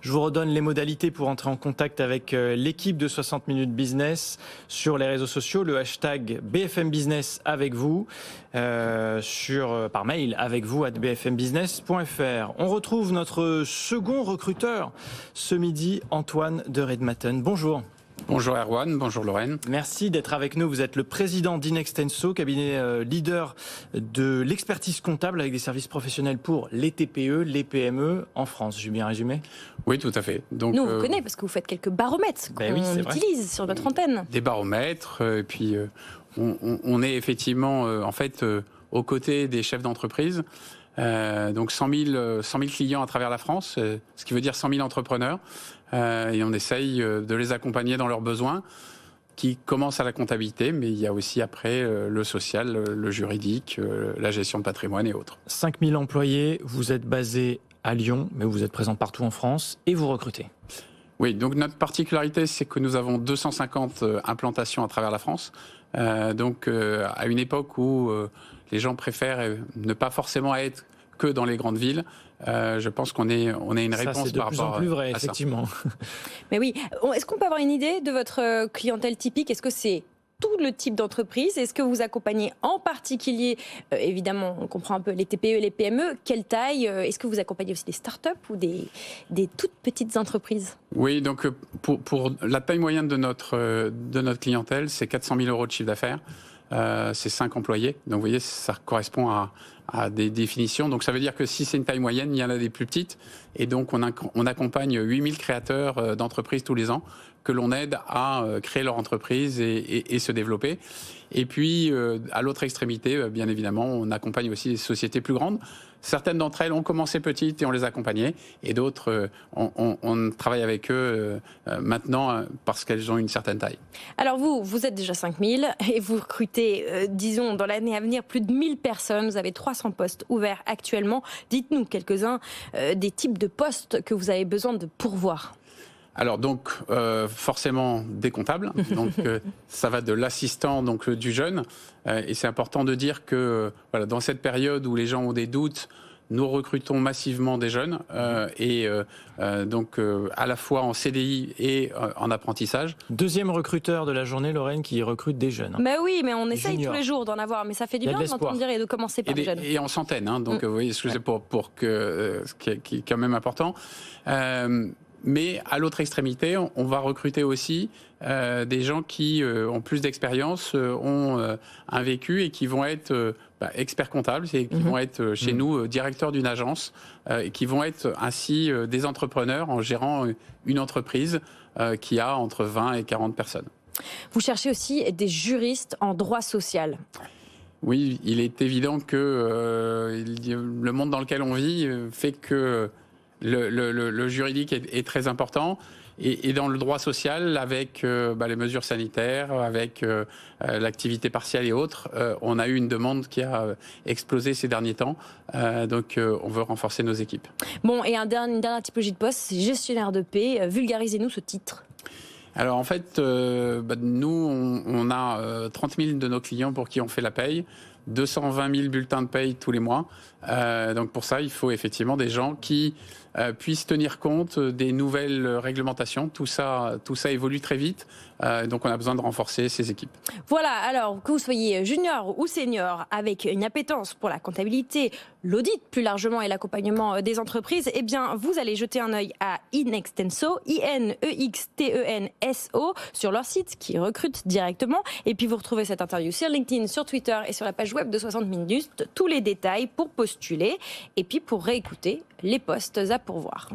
Je vous redonne les modalités pour entrer en contact avec l'équipe de 60 minutes business sur les réseaux sociaux, le hashtag BFM Business avec vous, par mail avec vous @bfmbusiness.fr. On retrouve notre second recruteur ce midi, Antoine de Redmaten. Bonjour. Bonjour Erwan, bonjour Lorraine. Merci d'être avec nous. Vous êtes le président d'Inextenso, cabinet leader de l'expertise comptable avec des services professionnels pour les TPE, les PME en France. J'ai bien résumé ? Oui, tout à fait. Donc, nous, on vous connaît parce que vous faites quelques baromètres qu'on utilise sur notre antenne. Des baromètres, et puis on est effectivement aux côtés des chefs d'entreprise. Donc 100 000 clients à travers la France, ce qui veut dire 100 000 entrepreneurs. Et on essaye de les accompagner dans leurs besoins, qui commencent à la comptabilité, mais il y a aussi après le social, le juridique, la gestion de patrimoine et autres. 5 000 employés, vous êtes basé à Lyon, mais vous êtes présent partout en France et vous recrutez. Oui, donc notre particularité, c'est que nous avons 250 implantations à travers la France. À une époque où les gens préfèrent ne pas forcément être que dans les grandes villes, je pense qu'on est une réponse par rapport à ça. C'est de plus en plus vrai, effectivement. Mais oui, est-ce qu'on peut avoir une idée de votre clientèle typique ? Est-ce que c'est tout le type d'entreprise ? Est-ce que vous accompagnez en particulier, évidemment, on comprend un peu les TPE et les PME, quelle taille ? Est-ce que vous accompagnez aussi des startups ou des toutes petites entreprises ? Oui, donc pour la taille moyenne de notre clientèle, c'est 400 000 euros de chiffre d'affaires. C'est 5 employés. Donc vous voyez, ça correspond à des définitions. Donc ça veut dire que si c'est une taille moyenne, il y en a des plus petites. Et donc on accompagne 8000 créateurs d'entreprises tous les ans que l'on aide à créer leur entreprise et se développer. Et puis, à l'autre extrémité, bien évidemment, on accompagne aussi des sociétés plus grandes. Certaines d'entre elles ont commencé petites et on les accompagnait. Et d'autres, on travaille avec eux maintenant parce qu'elles ont une certaine taille. Alors vous êtes déjà 5000 et vous recrutez, disons, dans l'année à venir, plus de 1000 personnes. Vous avez 300 postes ouverts actuellement. Dites-nous quelques-uns des types de postes que vous avez besoin de pourvoir. Alors donc forcément des comptables, donc ça va de l'assistant donc du jeune et c'est important de dire que dans cette période où les gens ont des doutes, nous recrutons massivement des jeunes à la fois en CDI et en apprentissage. Deuxième recruteur de la journée, Lorraine, qui recrute des jeunes. Bah oui, mais on essaye tous les jours d'en avoir, mais ça fait du bien d'entendre dire et de commencer par les jeunes. Et en centaines, donc vous voyez, excusez pour que ce qui est quand même important. Mais à l'autre extrémité, on va recruter aussi des gens qui ont plus d'expérience, ont un vécu et qui vont être experts comptables, et qui vont être chez nous directeurs d'une agence et qui vont être ainsi des entrepreneurs en gérant une entreprise qui a entre 20 et 40 personnes. Vous cherchez aussi des juristes en droit social. Oui, il est évident que le monde dans lequel on vit fait que le juridique est très important et dans le droit social, avec les mesures sanitaires, avec l'activité partielle et autres, on a eu une demande qui a explosé ces derniers temps. Donc on veut renforcer nos équipes. Bon, et une dernière typologie de poste, c'est gestionnaire de paie. Vulgarisez-nous ce titre. Alors en fait, nous, on a 30 000 de nos clients pour qui on fait la paye, 220 000 bulletins de paye tous les mois. Donc pour ça, il faut effectivement des gens qui puissent tenir compte des nouvelles réglementations. Tout ça évolue très vite. Donc on a besoin de renforcer ces équipes. Voilà, alors que vous soyez junior ou senior avec une appétence pour la comptabilité, l'audit plus largement et l'accompagnement des entreprises, eh bien vous allez jeter un œil à Inextenso, INEXTENSO, sur leur site qui recrute directement. Et puis vous retrouvez cette interview sur LinkedIn, sur Twitter et sur la page web de 60 minutes. Tous les détails pour postuler et puis pour réécouter les postes à pourvoir.